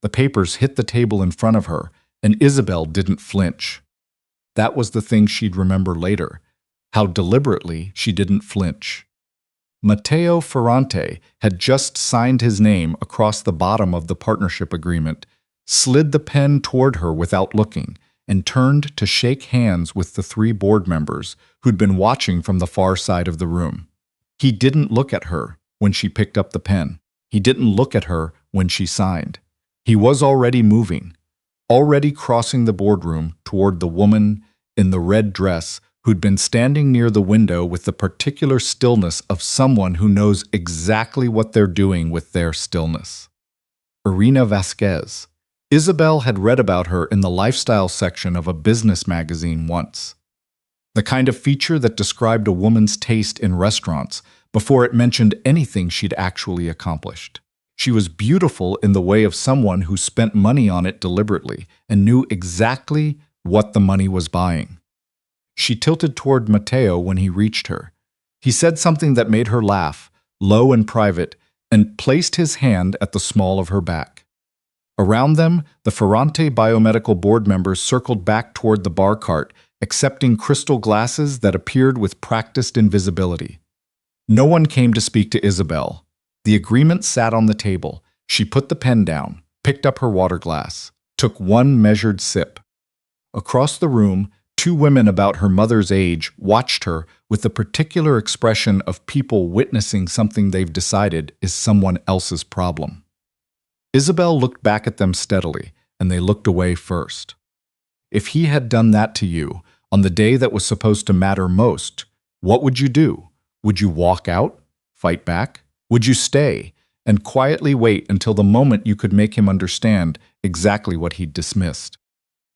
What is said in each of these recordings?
The papers hit the table in front of her, and Isobel didn't flinch. That was the thing she'd remember later, how deliberately she didn't flinch. Matteo Ferrante had just signed his name across the bottom of the partnership agreement, slid the pen toward her without looking, and turned to shake hands with the 3 board members who'd been watching from the far side of the room. He didn't look at her when she picked up the pen. He didn't look at her when she signed. He was already moving, already crossing the boardroom toward the woman in the red dress who'd been standing near the window with the particular stillness of someone who knows exactly what they're doing with their stillness. Irina Vasquez. Isobel had read about her in the lifestyle section of a business magazine once. The kind of feature that described a woman's taste in restaurants before it mentioned anything she'd actually accomplished. She was beautiful in the way of someone who spent money on it deliberately and knew exactly what the money was buying. She tilted toward Matteo when he reached her. He said something that made her laugh, low and private, and placed his hand at the small of her back. Around them, the Ferrante biomedical board members circled back toward the bar cart, accepting crystal glasses that appeared with practiced invisibility. No one came to speak to Isobel. The agreement sat on the table. She put the pen down, picked up her water glass, took one measured sip. Across the room, 2 women about her mother's age watched her with the particular expression of people witnessing something they've decided is someone else's problem. Isobel looked back at them steadily, and they looked away first. If he had done that to you on the day that was supposed to matter most, what would you do? Would you walk out? Fight back? Would you stay and quietly wait until the moment you could make him understand exactly what he'd dismissed?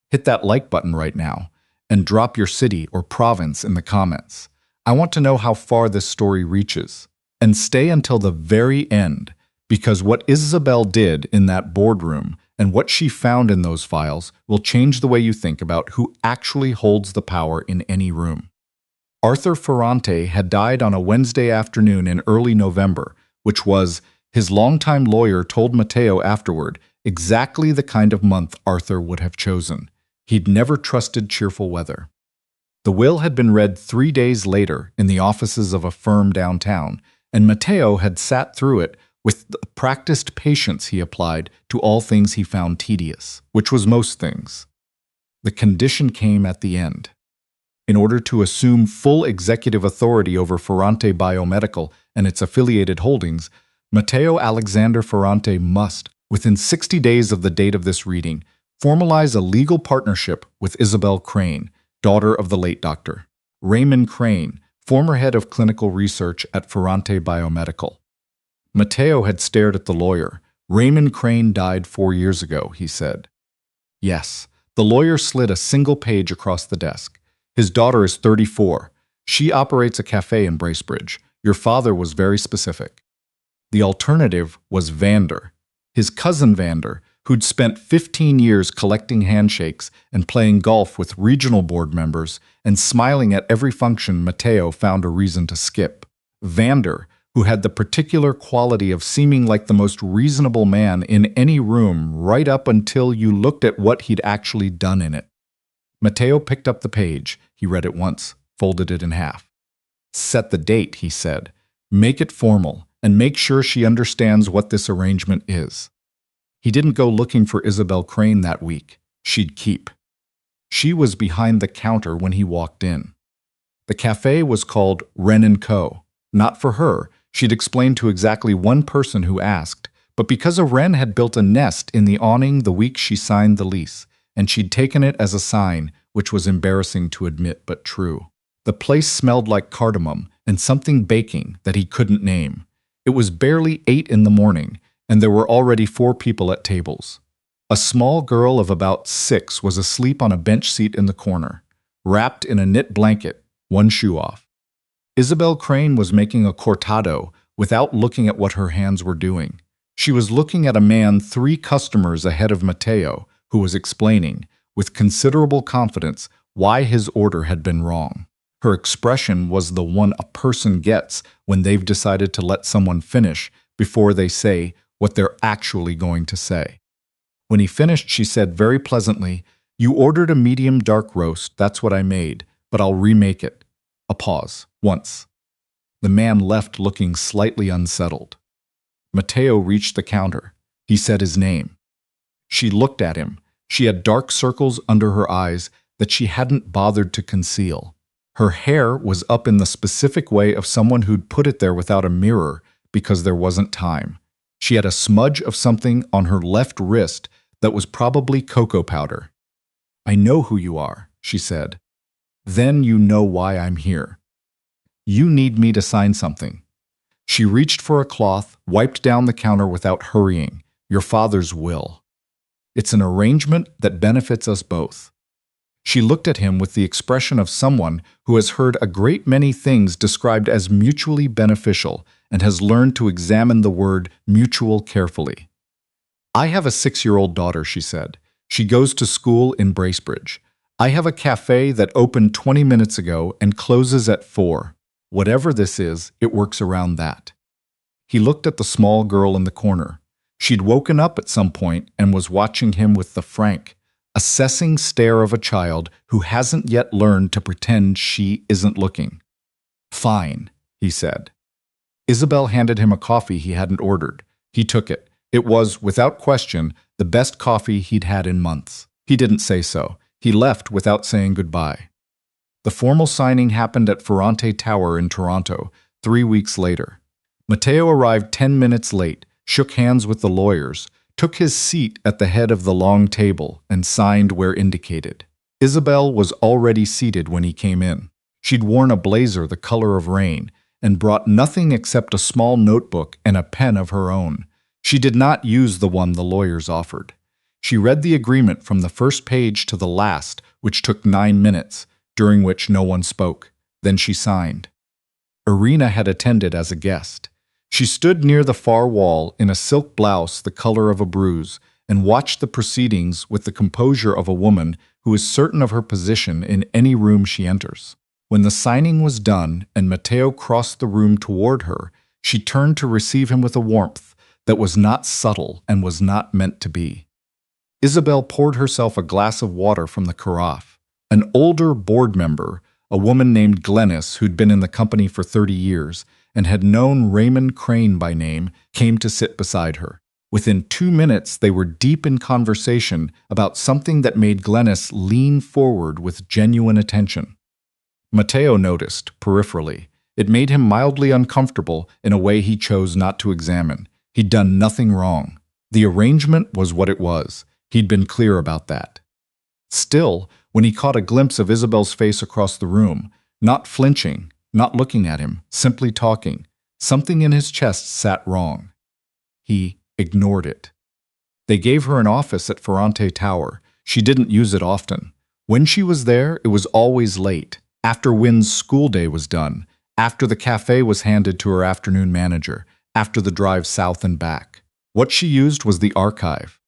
Hit that like button right now and drop your city or province in the comments. I want to know how far this story reaches. And stay until the very end, because what Isobel did in that boardroom and what she found in those files will change the way you think about who actually holds the power in any room. Arthur Ferrante had died on a Wednesday afternoon in early November, which was, his longtime lawyer told Matteo afterward, exactly the kind of month Arthur would have chosen. He'd never trusted cheerful weather. The will had been read 3 days later in the offices of a firm downtown, and Matteo had sat through it with the practiced patience he applied to all things he found tedious, which was most things. The condition came at the end. In order to assume full executive authority over Ferrante Biomedical and its affiliated holdings, Matteo Alexander Ferrante must, within 60 days of the date of this reading, formalize a legal partnership with Isobel Crane, daughter of the late Dr. Raymond Crane, former head of clinical research at Ferrante Biomedical. Matteo had stared at the lawyer. Raymond Crane died 4 years ago, he said. Yes, the lawyer slid a single page across the desk. His daughter is 34. She operates a cafe in Bracebridge. Your father was very specific. The alternative was Vander, his cousin Vander, who'd spent 15 years collecting handshakes and playing golf with regional board members and smiling at every function Matteo found a reason to skip. Vander, who had the particular quality of seeming like the most reasonable man in any room right up until you looked at what he'd actually done in it. Matteo picked up the page. He read it once, folded it in half. Set the date, he said. Make it formal, and make sure she understands what this arrangement is. He didn't go looking for Isobel Crane that week. She'd keep. She was behind the counter when he walked in. The cafe was called Wren & Co. Not for her. She'd explained to exactly one person who asked, but because a wren had built a nest in the awning the week she signed the lease, and she'd taken it as a sign, which was embarrassing to admit but true. The place smelled like cardamom and something baking that he couldn't name. It was barely 8 in the morning, and there were already 4 people at tables. A small girl of about 6 was asleep on a bench seat in the corner, wrapped in a knit blanket, one shoe off. Isobel Crane was making a cortado without looking at what her hands were doing. She was looking at a man 3 customers ahead of Matteo, who was explaining, with considerable confidence, why his order had been wrong. Her expression was the one a person gets when they've decided to let someone finish before they say what they're actually going to say. When he finished, she said very pleasantly, "You ordered a medium dark roast, that's what I made, but I'll remake it." A pause. Once. The man left looking slightly unsettled. Matteo reached the counter. He said his name. She looked at him. She had dark circles under her eyes that she hadn't bothered to conceal. Her hair was up in the specific way of someone who'd put it there without a mirror because there wasn't time. She had a smudge of something on her left wrist that was probably cocoa powder. "I know who you are," she said. "Then you know why I'm here. You need me to sign something." She reached for a cloth, wiped down the counter without hurrying. "Your father's will. It's an arrangement that benefits us both." She looked at him with the expression of someone who has heard a great many things described as mutually beneficial and has learned to examine the word mutual carefully. "I have a 6-year-old daughter," she said. "She goes to school in Bracebridge. I have a cafe that opened 20 minutes ago and closes at 4. Whatever this is, it works around that." He looked at the small girl in the corner. She'd woken up at some point and was watching him with the frank, assessing stare of a child who hasn't yet learned to pretend she isn't looking. "Fine," he said. Isobel handed him a coffee he hadn't ordered. He took it. It was, without question, the best coffee he'd had in months. He didn't say so. He left without saying goodbye. The formal signing happened at Ferrante Tower in Toronto, 3 weeks later. Matteo arrived 10 minutes late, shook hands with the lawyers, took his seat at the head of the long table, and signed where indicated. Isobel was already seated when he came in. She'd worn a blazer the color of rain, and brought nothing except a small notebook and a pen of her own. She did not use the one the lawyers offered. She read the agreement from the first page to the last, which took 9 minutes, during which no one spoke. Then she signed. Irina had attended as a guest. She stood near the far wall in a silk blouse the color of a bruise and watched the proceedings with the composure of a woman who is certain of her position in any room she enters. When the signing was done and Matteo crossed the room toward her, she turned to receive him with a warmth that was not subtle and was not meant to be. Isobel poured herself a glass of water from the carafe. An older board member, a woman named Glennis who'd been in the company for 30 years and had known Raymond Crane by name, came to sit beside her. Within 2 minutes, they were deep in conversation about something that made Glennis lean forward with genuine attention. Matteo noticed, peripherally. It made him mildly uncomfortable in a way he chose not to examine. He'd done nothing wrong. The arrangement was what it was. He'd been clear about that. Still, when he caught a glimpse of Isobel's face across the room, not flinching, not looking at him, simply talking, something in his chest sat wrong. He ignored it. They gave her an office at Ferrante Tower. She didn't use it often. When she was there, it was always late, after Wynn's school day was done, after the café was handed to her afternoon manager, after the drive south and back. What she used was the archive.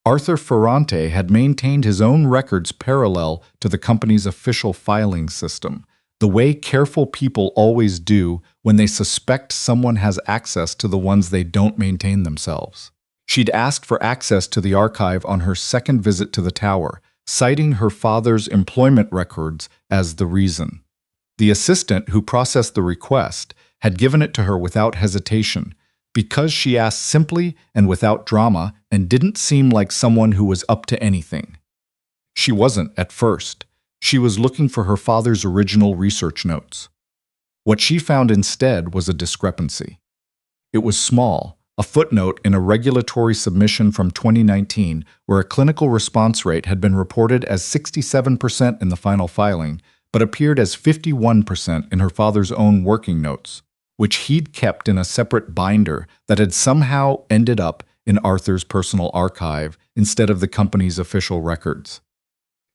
Arthur Ferrante had maintained his own records parallel to the company's official filing system, the way careful people always do when they suspect someone has access to the ones they don't maintain themselves. She'd asked for access to the archive on her second visit to the tower, citing her father's employment records as the reason. The assistant who processed the request had given it to her without hesitation, because she asked simply and without drama and didn't seem like someone who was up to anything. She wasn't at first. She was looking for her father's original research notes. What she found instead was a discrepancy. It was small, a footnote in a regulatory submission from 2019 where a clinical response rate had been reported as 67% in the final filing, but appeared as 51% in her father's own working notes, which he'd kept in a separate binder that had somehow ended up in Arthur's personal archive instead of the company's official records.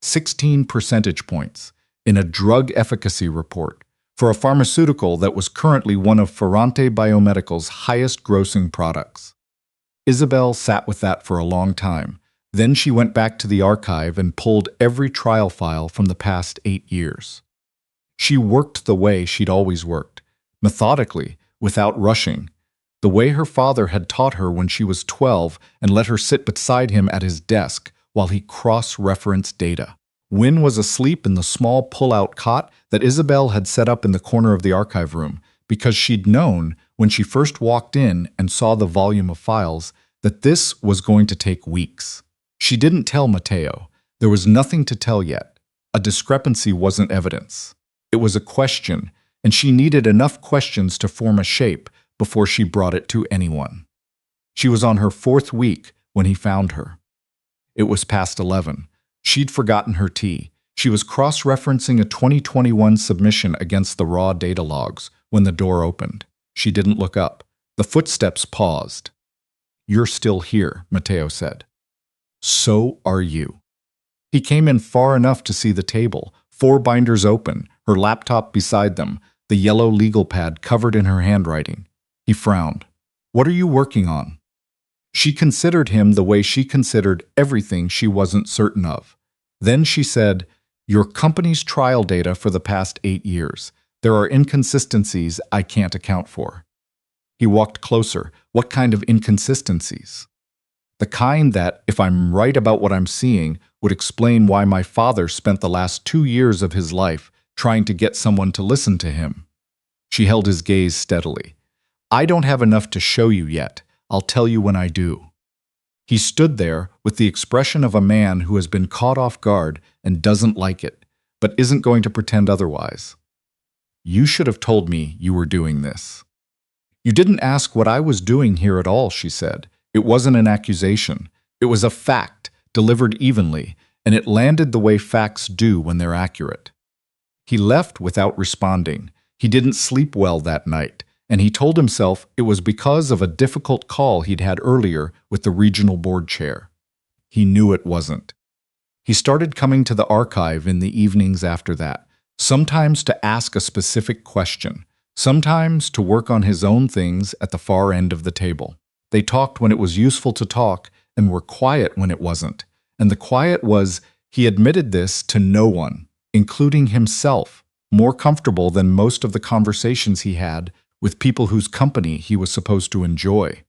16 percentage points in a drug efficacy report for a pharmaceutical that was currently one of Ferrante Biomedical's highest-grossing products. Isobel sat with that for a long time. Then she went back to the archive and pulled every trial file from the past 8 years. She worked the way she'd always worked, methodically, without rushing. The way her father had taught her when she was 12 and let her sit beside him at his desk while he cross-referenced data. Wynne was asleep in the small pull-out cot that Isobel had set up in the corner of the archive room because she'd known when she first walked in and saw the volume of files that this was going to take weeks. She didn't tell Matteo. There was nothing to tell yet. A discrepancy wasn't evidence. It was a question, and she needed enough questions to form a shape before she brought it to anyone. She was on her 4th week when he found her. It was past 11. She'd forgotten her tea. She was cross-referencing a 2021 submission against the raw data logs when the door opened. She didn't look up. The footsteps paused. "You're still here," Matteo said. "So are you." He came in far enough to see the table, 4 binders open, her laptop beside them, the yellow legal pad covered in her handwriting. He frowned. "What are you working on?" She considered him the way she considered everything she wasn't certain of. Then she said, "Your company's trial data for the past 8 years. There are inconsistencies I can't account for." He walked closer. "What kind of inconsistencies?" "The kind that, if I'm right about what I'm seeing, would explain why my father spent the last 2 years of his life trying to get someone to listen to him." She held his gaze steadily. "I don't have enough to show you yet. I'll tell you when I do." He stood there with the expression of a man who has been caught off guard and doesn't like it, but isn't going to pretend otherwise. "You should have told me you were doing this." "You didn't ask what I was doing here at all," she said. "It wasn't an accusation. It was a fact, delivered evenly, and it landed the way facts do when they're accurate." He left without responding. He didn't sleep well that night, and he told himself it was because of a difficult call he'd had earlier with the regional board chair. He knew it wasn't. He started coming to the archive in the evenings after that, sometimes to ask a specific question, sometimes to work on his own things at the far end of the table. They talked when it was useful to talk and were quiet when it wasn't. And the quiet was, he admitted this to no one, including himself, more comfortable than most of the conversations he had with people whose company he was supposed to enjoy.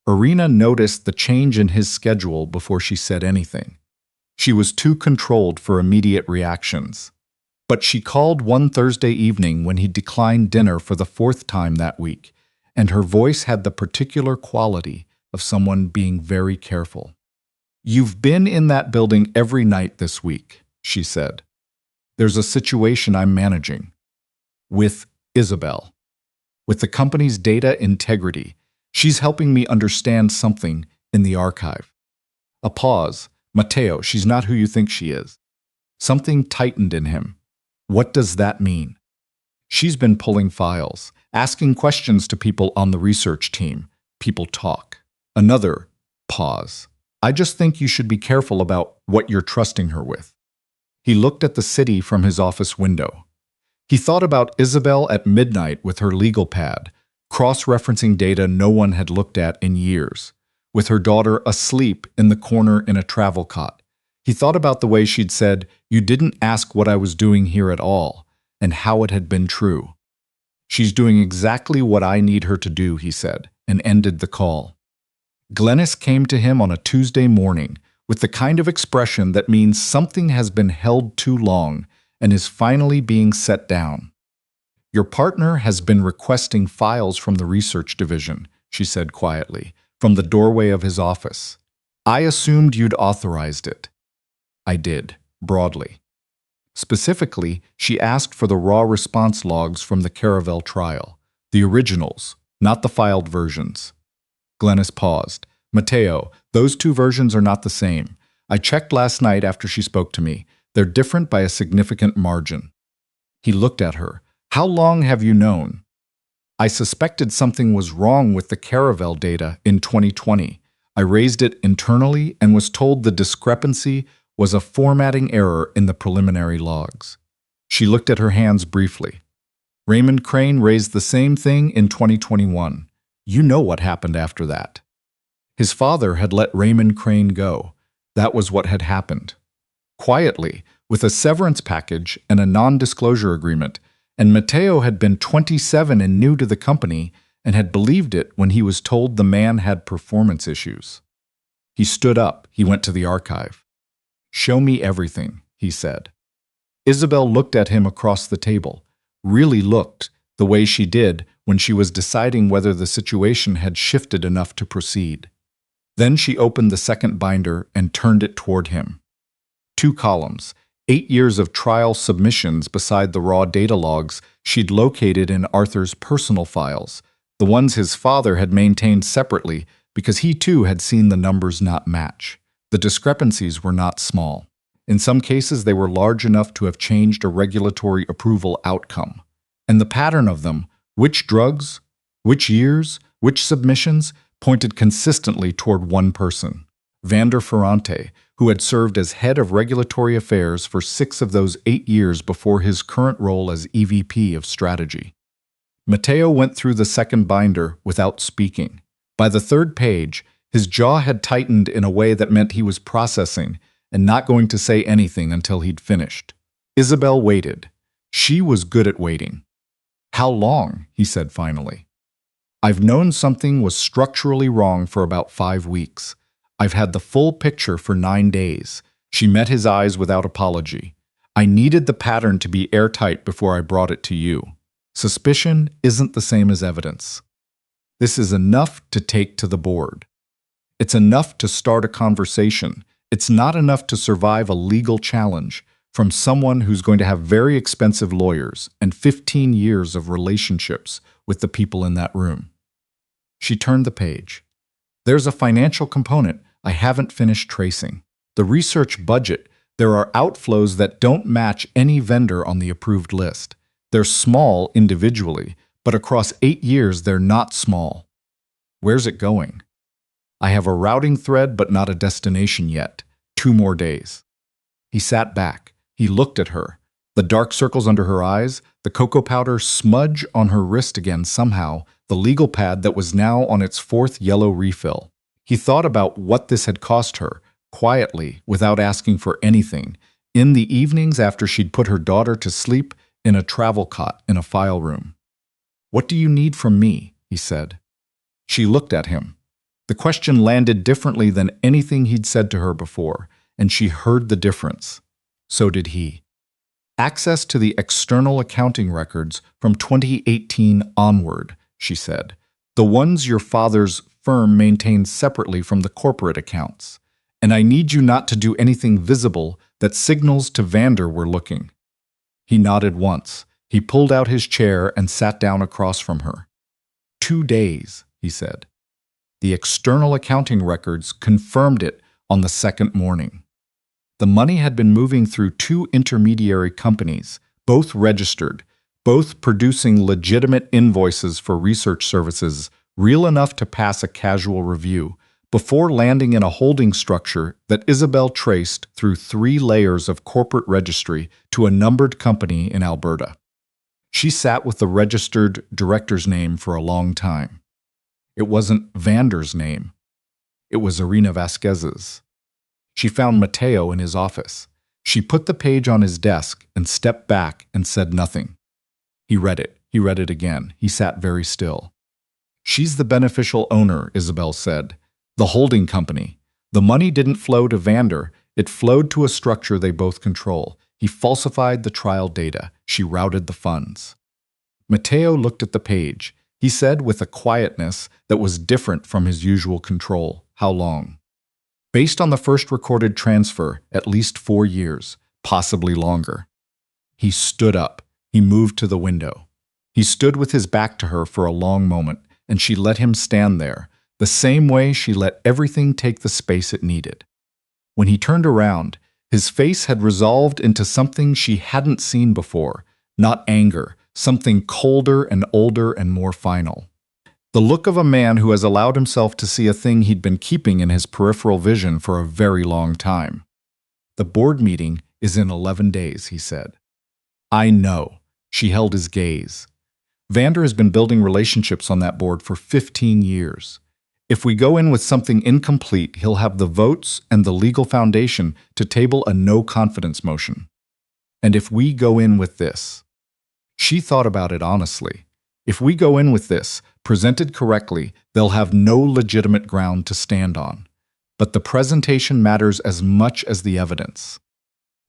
Irina noticed the change in his schedule before she said anything. She was too controlled for immediate reactions. But she called one Thursday evening when he declined dinner for the 4th time that week, and her voice had the particular quality of someone being very careful. "You've been in that building every night this week," she said. "There's a situation I'm managing. With Isobel. With the company's data integrity. She's helping me understand something in the archive." A pause. "Matteo, she's not who you think she is." Something tightened in him. "What does that mean?" "She's been pulling files, asking questions to people on the research team. People talk." Another pause. "I just think you should be careful about what you're trusting her with." He looked at the city from his office window. He thought about Isobel at midnight with her legal pad, cross-referencing data no one had looked at in years, with her daughter asleep in the corner in a travel cot. He thought about the way she'd said, "You didn't ask what I was doing here at all," and how it had been true. "She's doing exactly what I need her to do," he said, and ended the call. Glennis came to him on a Tuesday morning with the kind of expression that means something has been held too long and is finally being set down. "Your partner has been requesting files from the research division," she said quietly, from the doorway of his office. "I assumed you'd authorized it." "I did, broadly." Specifically, she asked for the raw response logs from the Caravel trial, the originals, not the filed versions. Glennis paused. "Matteo, those 2 versions are not the same. I checked last night after she spoke to me. They're different by a significant margin." He looked at her. "How long have you known?" "I suspected something was wrong with the Caravel data in 2020. I raised it internally and was told the discrepancy was a formatting error in the preliminary logs." She looked at her hands briefly. "Raymond Crane raised the same thing in 2021. You know what happened after that." His father had let Raymond Crane go. That was what had happened. Quietly, with a severance package and a non-disclosure agreement, and Matteo had been 27 and new to the company, and had believed it when he was told the man had performance issues. He stood up. He went to the archive. "Show me everything," he said. Isobel looked at him across the table, really looked the way she did when she was deciding whether the situation had shifted enough to proceed. Then she opened the second binder and turned it toward him. 2 columns, 8 years of trial submissions beside the raw data logs she'd located in Arthur's personal files, the ones his father had maintained separately because he too had seen the numbers not match. The discrepancies were not small. In some cases, they were large enough to have changed a regulatory approval outcome. And the pattern of them, which drugs, which years, which submissions, pointed consistently toward one person, Vander Ferrante, who had served as head of regulatory affairs for 6 of those 8 years before his current role as EVP of strategy. Matteo went through the second binder without speaking. By the 3rd page, his jaw had tightened in a way that meant he was processing and not going to say anything until he'd finished. Isobel waited. She was good at waiting. "How long?" he said finally. "I've known something was structurally wrong for about 5 weeks. I've had the full picture for 9 days." She met his eyes without apology. "I needed the pattern to be airtight before I brought it to you. Suspicion isn't the same as evidence. This is enough to take to the board. It's enough to start a conversation. It's not enough to survive a legal challenge from someone who's going to have very expensive lawyers and 15 years of relationships with the people in that room." She turned the page. "There's a financial component I haven't finished tracing. The research budget, there are outflows that don't match any vendor on the approved list. They're small individually, but across 8 years they're not small. Where's it going? I have a routing thread but not a destination yet. 2 more days." He sat back. He looked at her. The dark circles under her eyes, the cocoa powder smudge on her wrist again somehow, the legal pad that was now on its 4th yellow refill. He thought about what this had cost her, quietly, without asking for anything, in the evenings after she'd put her daughter to sleep in a travel cot in a file room. "What do you need from me?" he said. She looked at him. The question landed differently than anything he'd said to her before, and she heard the difference. So did he. "Access to the external accounting records from 2018 onward," she said. "The ones your father's firm maintains separately from the corporate accounts. And I need you not to do anything visible that signals to Vander we're looking." He nodded once. He pulled out his chair and sat down across from her. 2 days, he said. The external accounting records confirmed it on the 2nd morning. The money had been moving through 2 intermediary companies, both registered, both producing legitimate invoices for research services real enough to pass a casual review, before landing in a holding structure that Isobel traced through 3 layers of corporate registry to a numbered company in Alberta. She sat with the registered director's name for a long time. It wasn't Vander's name. It was Irina Vasquez's. She found Matteo in his office. She put the page on his desk and stepped back and said nothing. He read it. He read it again. He sat very still. "She's the beneficial owner," Isobel said. "The holding company. The money didn't flow to Vander. It flowed to a structure they both control. He falsified the trial data. She routed the funds." Matteo looked at the page. He said with a quietness that was different from his usual control, "How long?" "Based on the first recorded transfer, at least 4 years, possibly longer." He stood up. He moved to the window. He stood with his back to her for a long moment, and she let him stand there, the same way she let everything take the space it needed. When he turned around, his face had resolved into something she hadn't seen before, not anger, something colder and older and more final. The look of a man who has allowed himself to see a thing he'd been keeping in his peripheral vision for a very long time. "The board meeting is in 11 days, he said. "I know." She held his gaze. "Vander has been building relationships on that board for 15 years. If we go in with something incomplete, he'll have the votes and the legal foundation to table a no-confidence motion. And if we go in with this..." She thought about it honestly. If we go in with this, presented correctly, they'll have no legitimate ground to stand on. But the presentation matters as much as the evidence.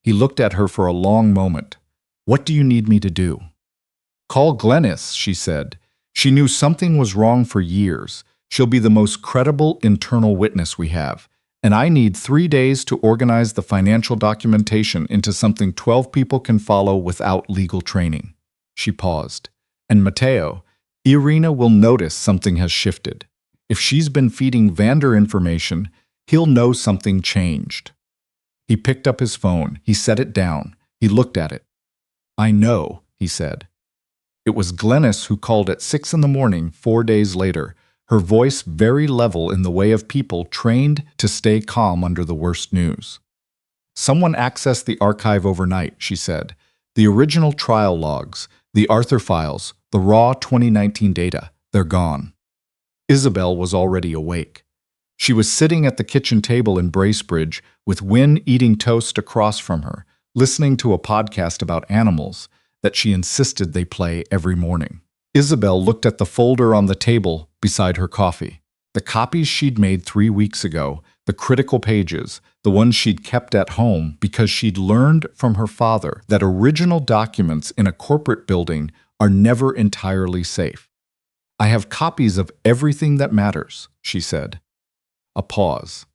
He looked at her for a long moment. What do you need me to do? Call Glennis, she said. She knew something was wrong for years. She'll be the most credible internal witness we have. And I need 3 days to organize the financial documentation into something 12 people can follow without legal training. She paused. And Matteo, Irina will notice something has shifted. If she's been feeding Vander information, he'll know something changed. He picked up his phone. He set it down. He looked at it. I know, he said. It was Glennis who called at 6 a.m. 4 days later, her voice very level in the way of people trained to stay calm under the worst news. Someone accessed the archive overnight, she said. The original trial logs, the Arthur files, the raw 2019 data, they're gone. Isobel was already awake. She was sitting at the kitchen table in Bracebridge with Wynne eating toast across from her, listening to a podcast about animals that she insisted they play every morning. Isobel looked at the folder on the table beside her coffee. The copies she'd made 3 weeks ago, the critical pages, the ones she'd kept at home because she'd learned from her father that original documents in a corporate building are never entirely safe. I have copies of everything that matters, she said. A pause.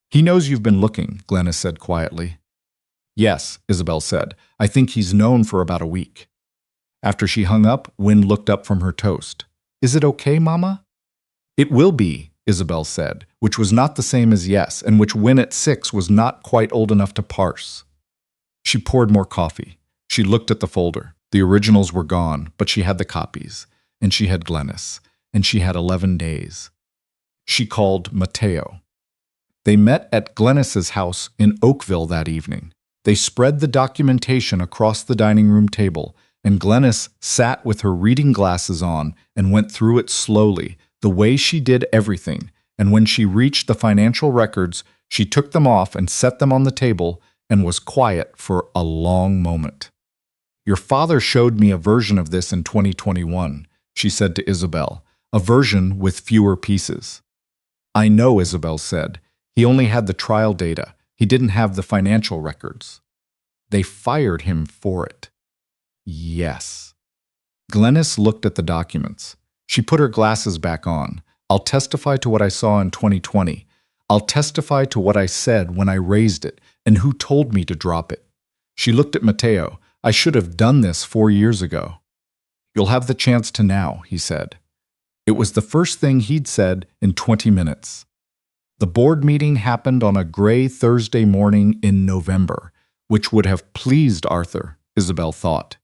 He knows you've been looking, Glennis said quietly. Yes, Isobel said. I think he's known for about a week. After she hung up, Wynne looked up from her toast. Is it okay, Mama? It will be, Isobel said, which was not the same as yes, and which Wynne at 6 was not quite old enough to parse. She poured more coffee. She looked at the folder. The originals were gone, but she had the copies, and she had Glennis, and she had 11 days. She called Matteo. They met at Glennis's house in Oakville that evening. They spread the documentation across the dining room table, and Glennis sat with her reading glasses on and went through it slowly, the way she did everything, and when she reached the financial records, she took them off and set them on the table and was quiet for a long moment. Your father showed me a version of this in 2021, she said to Isobel, a version with fewer pieces. I know, Isobel said. He only had the trial data. He didn't have the financial records. They fired him for it. Yes. Glennis looked at the documents. She put her glasses back on. I'll testify to what I saw in 2020. I'll testify to what I said when I raised it and who told me to drop it. She looked at Matteo. I should have done this 4 years ago. You'll have the chance to now, he said. It was the first thing he'd said in 20 minutes. The board meeting happened on a gray Thursday morning in November, which would have pleased Arthur, Isobel thought.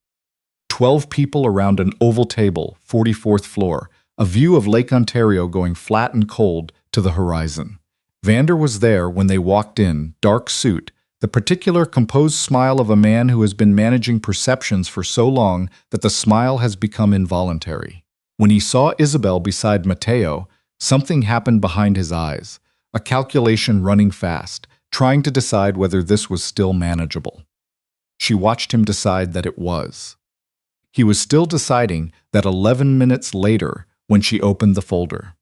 12 people around an oval table, 44th floor, a view of Lake Ontario going flat and cold to the horizon. Vander was there when they walked in, dark suit, the particular composed smile of a man who has been managing perceptions for so long that the smile has become involuntary. When he saw Isobel beside Matteo, something happened behind his eyes, a calculation running fast, trying to decide whether this was still manageable. She watched him decide that it was. He was still deciding that 11 minutes later when she opened the folder.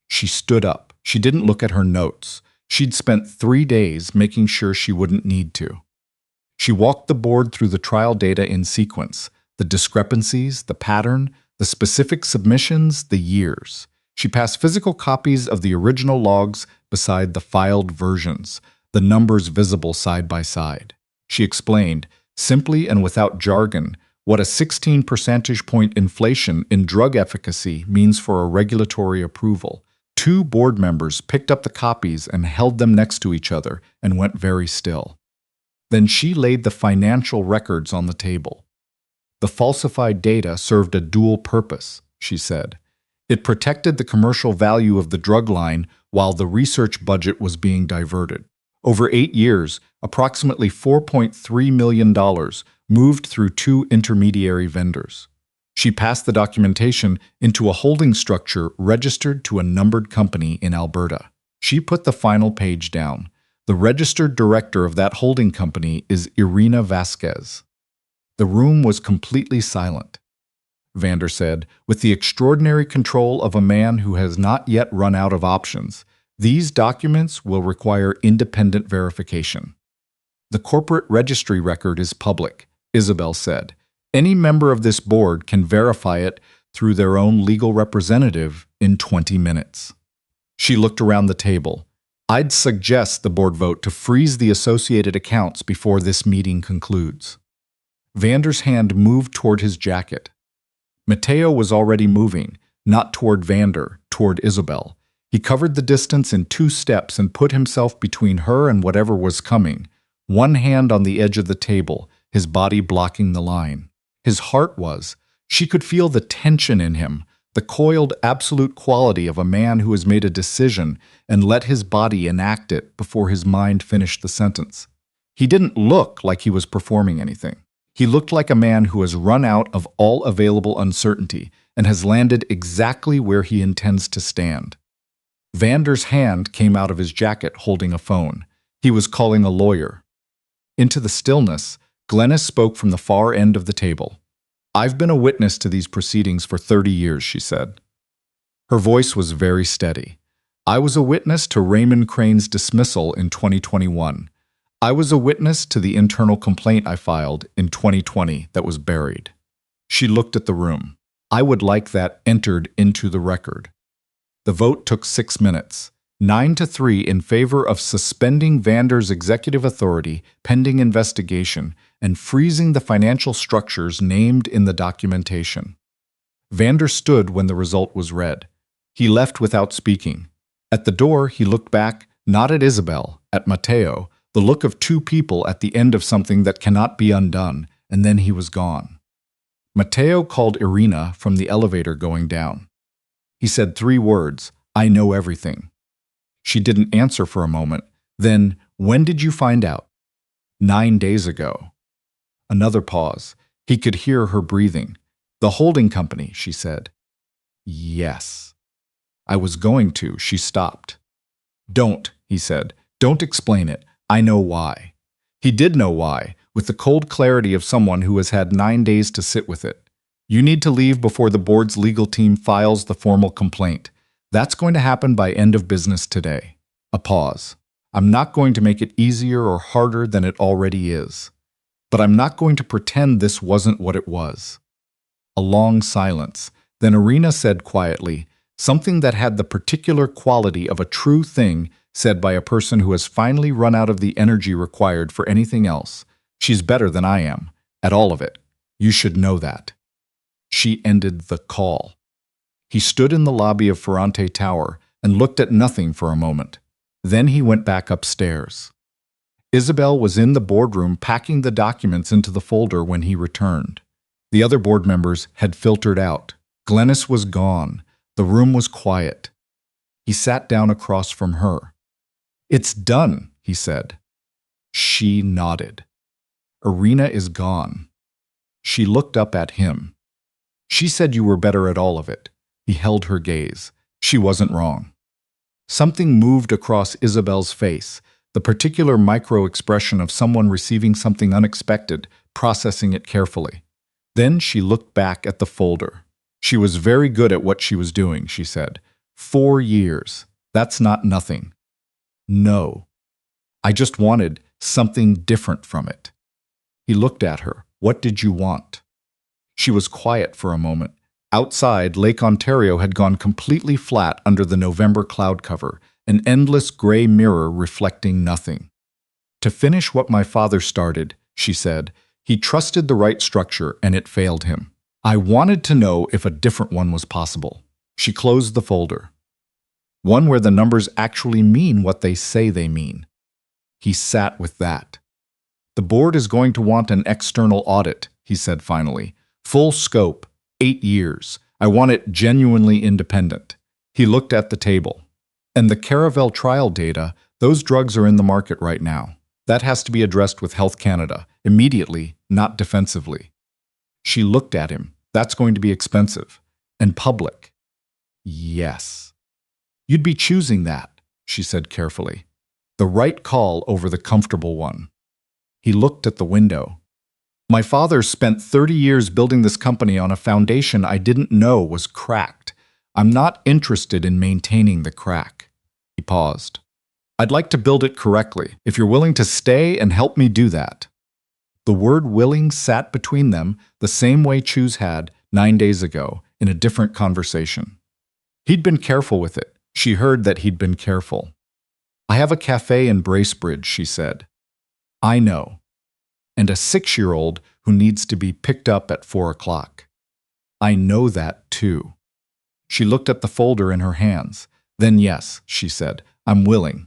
She stood up. She didn't look at her notes. She'd spent 3 days making sure she wouldn't need to. She walked the board through the trial data in sequence, the discrepancies, the pattern, the specific submissions, the years. She passed physical copies of the original logs beside the filed versions, the numbers visible side by side. She explained, simply and without jargon, what a 16 percentage point inflation in drug efficacy means for a regulatory approval. 2 board members picked up the copies and held them next to each other and went very still. Then she laid the financial records on the table. The falsified data served a dual purpose, she said. It protected the commercial value of the drug line while the research budget was being diverted. Over 8 years, approximately $4.3 million moved through 2 intermediary vendors. She passed the documentation into a holding structure registered to a numbered company in Alberta. She put the final page down. The registered director of that holding company is Irina Vasquez. The room was completely silent. Vander said, with the extraordinary control of a man who has not yet run out of options. These documents will require independent verification. The corporate registry record is public, Isobel said. Any member of this board can verify it through their own legal representative in 20 minutes. She looked around the table. I'd suggest the board vote to freeze the associated accounts before this meeting concludes. Vander's hand moved toward his jacket. Matteo was already moving, not toward Vander, toward Isobel. He covered the distance in 2 steps and put himself between her and whatever was coming, one hand on the edge of the table, his body blocking the line. His heart was. She could feel the tension in him, the coiled absolute quality of a man who has made a decision and let his body enact it before his mind finished the sentence. He didn't look like he was performing anything. He looked like a man who has run out of all available uncertainty and has landed exactly where he intends to stand. Vander's hand came out of his jacket holding a phone. He was calling a lawyer. Into the stillness, Glennis spoke from the far end of the table. I've been a witness to these proceedings for 30 years, she said. Her voice was very steady. I was a witness to Raymond Crane's dismissal in 2021. I was a witness to the internal complaint I filed in 2020 that was buried. She looked at the room. I would like that entered into the record. The vote took 6 minutes, 9-3 in favor of suspending Vander's executive authority pending investigation and freezing the financial structures named in the documentation. Vander stood when the result was read. He left without speaking. At the door, he looked back, not at Isobel, at Matteo, the look of 2 people at the end of something that cannot be undone, and then he was gone. Matteo called Irina from the elevator going down. He said 3 words, I know everything. She didn't answer for a moment. Then, when did you find out? 9 days ago. Another pause. He could hear her breathing. The holding company, she said. Yes. I was going to. She stopped. Don't, he said. Don't explain it. I know why. He did know why, with the cold clarity of someone who has had 9 days to sit with it. You need to leave before the board's legal team files the formal complaint. That's going to happen by end of business today. A pause. I'm not going to make it easier or harder than it already is. But I'm not going to pretend this wasn't what it was. A long silence. Then Irina said quietly, something that had the particular quality of a true thing said by a person who has finally run out of the energy required for anything else. She's better than I am, at all of it. You should know that. She ended the call. He stood in the lobby of Ferrante Tower and looked at nothing for a moment. Then he went back upstairs. Isobel was in the boardroom packing the documents into the folder when he returned. The other board members had filtered out. Glennis was gone. The room was quiet. He sat down across from her. It's done, he said. She nodded. Irina is gone. She looked up at him. She said you were better at all of it. He held her gaze. She wasn't wrong. Something moved across Isobel's face, the particular micro-expression of someone receiving something unexpected, processing it carefully. Then she looked back at the folder. She was very good at what she was doing, she said. 4 years. That's not nothing. No. I just wanted something different from it. He looked at her. What did you want? She was quiet for a moment. Outside, Lake Ontario had gone completely flat under the November cloud cover, an endless gray mirror reflecting nothing. To finish what my father started, she said, he trusted the right structure and it failed him. I wanted to know if a different one was possible. She closed the folder. One where the numbers actually mean what they say they mean. He sat with that. The board is going to want an external audit, he said finally. Full scope, 8 years. I want it genuinely independent. He looked at the table. And the Caravel trial data, those drugs are in the market right now. That has to be addressed with Health Canada, immediately, not defensively. She looked at him. That's going to be expensive. And public. Yes. You'd be choosing that, she said carefully. The right call over the comfortable one. He looked at the window. My father spent 30 years building this company on a foundation I didn't know was cracked. I'm not interested in maintaining the crack." He paused. "I'd like to build it correctly, if you're willing to stay and help me do that." The word willing sat between them the same way Choose had 9 days ago in a different conversation. He'd been careful with it. She heard that he'd been careful. "I have a cafe in Bracebridge," she said. "I know. And a 6-year-old who needs to be picked up at 4 o'clock. I know that, too." She looked at the folder in her hands. "Then yes," she said, "I'm willing."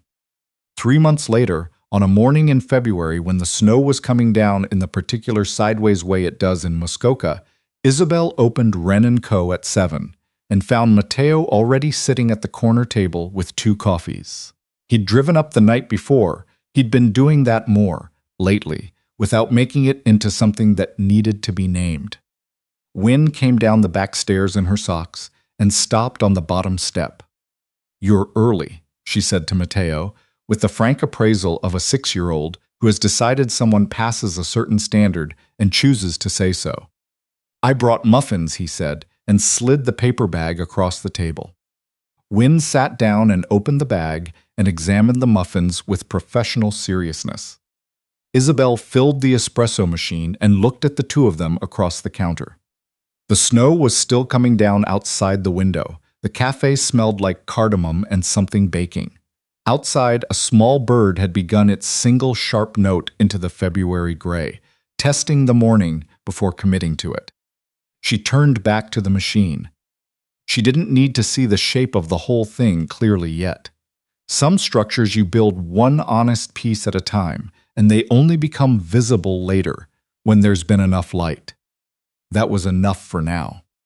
3 months later, on a morning in February when the snow was coming down in the particular sideways way it does in Muskoka, Isobel opened Wren & Co. at 7 and found Matteo already sitting at the corner table with 2 coffees. He'd driven up the night before. He'd been doing that more, lately, without making it into something that needed to be named. Wynne came down the back stairs in her socks and stopped on the bottom step. "You're early," she said to Matteo, with the frank appraisal of a 6-year-old who has decided someone passes a certain standard and chooses to say so. "I brought muffins," he said, and slid the paper bag across the table. Wynne sat down and opened the bag and examined the muffins with professional seriousness. Isobel filled the espresso machine and looked at the 2 of them across the counter. The snow was still coming down outside the window. The cafe smelled like cardamom and something baking. Outside, a small bird had begun its single sharp note into the February gray, testing the morning before committing to it. She turned back to the machine. She didn't need to see the shape of the whole thing clearly yet. Some structures you build one honest piece at a time, and they only become visible later, when there's been enough light. That was enough for now.